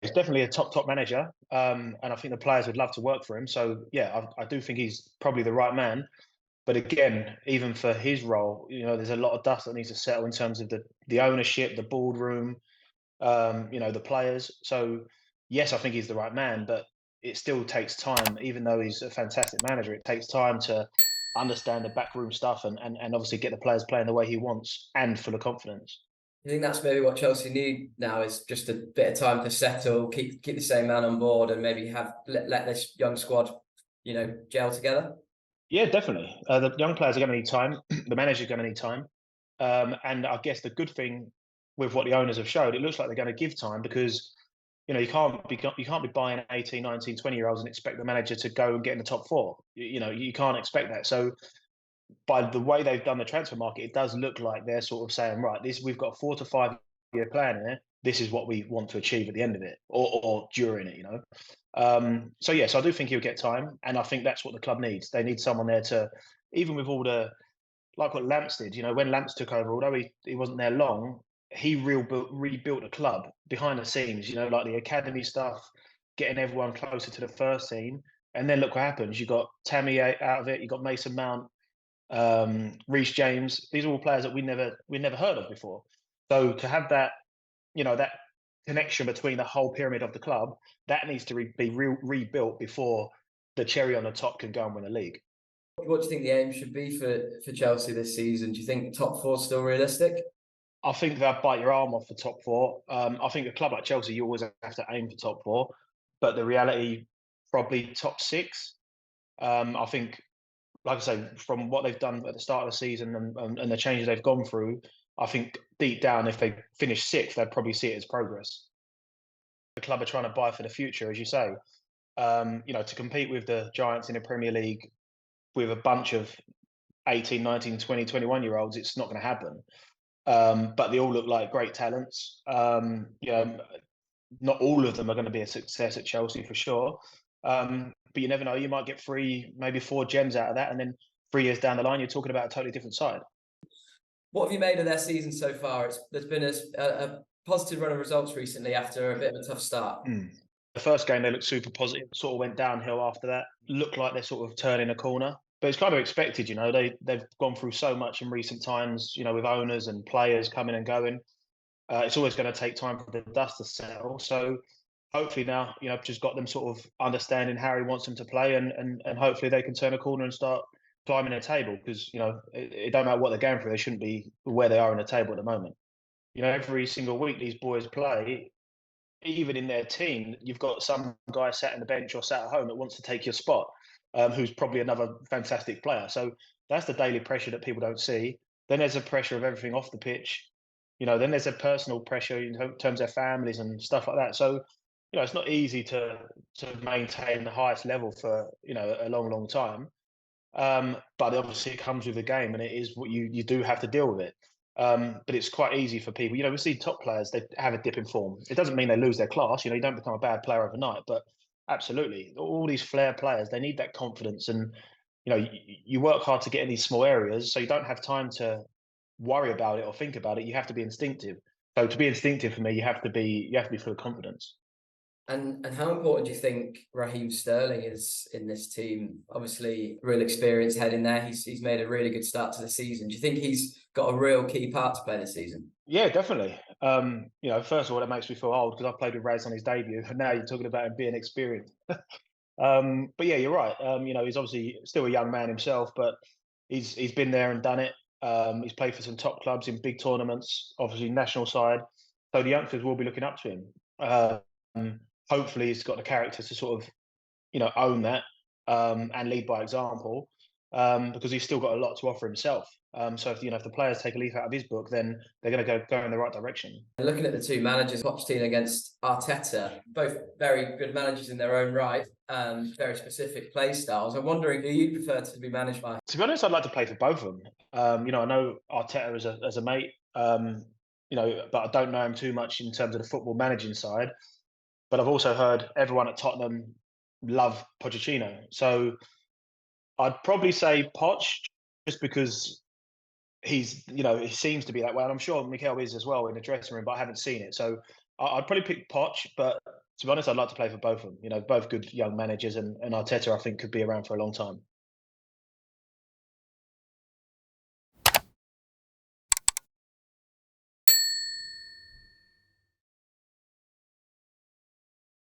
he's definitely a top manager, and I think the players would love to work for him. So yeah, I do think he's probably the right man. But again, even for his role, there's a lot of dust that needs to settle in terms of the ownership, the boardroom, the players. So yes, I think he's the right man, but it still takes time. Even though he's a fantastic manager, it takes time to understand the backroom stuff and obviously get the players playing the way he wants and full of confidence. You think that's maybe what Chelsea need now, is just a bit of time to settle, keep the same man on board, and maybe let this young squad, gel together? Yeah, definitely. The young players are going to need time. The manager's going to need time. And I guess the good thing with what the owners have showed, it looks like they're going to give time because, you can't be buying 18, 19, 20-year-olds and expect the manager to go and get in the top four. You can't expect that. So by the way they've done the transfer market, it does look like they're sort of saying, right, we've got a 4 to 5 year plan here. This is what we want to achieve at the end of it or during it, So yes, I do think he'll get time, and I think that's what the club needs. They need someone there to, even with all the, like what Lamps did, when Lamps took over, although he wasn't there long, he rebuilt the club behind the scenes, like the academy stuff, getting everyone closer to the first team. And then look what happens. You got Tammy out of it, you got Mason Mount, Reece James. These are all players that we never heard of before. So to have that, that connection between the whole pyramid of the club, that needs to be rebuilt before the cherry on the top can go and win a league. What do you think the aim should be for Chelsea this season? Do you think top four is still realistic? I think they'll bite your arm off for top four. I think a club like Chelsea, you always have to aim for top four, but the reality, probably top six. I think, like I say, from what they've done at the start of the season and the changes they've gone through, I think deep down, if they finish sixth, they'd probably see it as progress. The club are trying to buy for the future, as you say. To compete with the Giants in the Premier League with a bunch of 18, 19, 20, 21-year-olds, it's not going to happen. But they all look like great talents. Not all of them are going to be a success at Chelsea for sure. But you never know. You might get 3, maybe 4 gems out of that, and then 3 years down the line, you're talking about a totally different side. What have you made of their season so far? There's been a positive run of results recently after a bit of a tough start. The first game, they looked super positive, sort of went downhill after that. Looked like they're sort of turning a corner. But it's kind of expected, they've gone through so much in recent times, with owners and players coming and going. It's always going to take time for the dust to settle. So hopefully now, just got them sort of understanding how he wants them to play, and hopefully they can turn a corner and start climbing a table, because, it don't matter what they're going through, they shouldn't be where they are in the table at the moment. Every single week these boys play, even in their team, you've got some guy sat on the bench or sat at home that wants to take your spot, who's probably another fantastic player. So that's the daily pressure that people don't see. Then there's a pressure of everything off the pitch. Then there's a personal pressure in terms of families and stuff like that. So, it's not easy to maintain the highest level for, a long time. But obviously it comes with the game, and it is what you do have to deal with it. But it's quite easy for people. We see top players, they have a dip in form. It doesn't mean they lose their class. You don't become a bad player overnight, but absolutely, all these flair players, they need that confidence. And, you work hard to get in these small areas, so you don't have time to worry about it or think about it. You have to be instinctive. So to be instinctive for me, you have to be full of confidence. And how important do you think Raheem Sterling is in this team? Obviously, real experienced head in there. He's made a really good start to the season. Do you think he's got a real key part to play this season? Yeah, definitely. First of all, it makes me feel old because I played with Raz on his debut, and now you're talking about him being experienced. But yeah, you're right. He's obviously still a young man himself, but he's been there and done it. He's played for some top clubs in big tournaments, obviously national side. So the youngsters will be looking up to him. Hopefully, he's got the character to sort of, own that, and lead by example, because he's still got a lot to offer himself. So if the players take a leaf out of his book, then they're going to go in the right direction. Looking at the two managers, Pochettino against Arteta, both very good managers in their own right, very specific play styles. I'm wondering who you prefer to be managed by. To be honest, I'd like to play for both of them. I know Arteta as a mate, but I don't know him too much in terms of the football managing side. But I've also heard everyone at Tottenham love Pochettino. So I'd probably say Poch, just because he seems to be that way. And I'm sure Mikel is as well in the dressing room, but I haven't seen it. So I'd probably pick Poch, but To be honest, I'd like to play for both of them. You know, both good young managers, and Arteta, I think, could be around for a long time.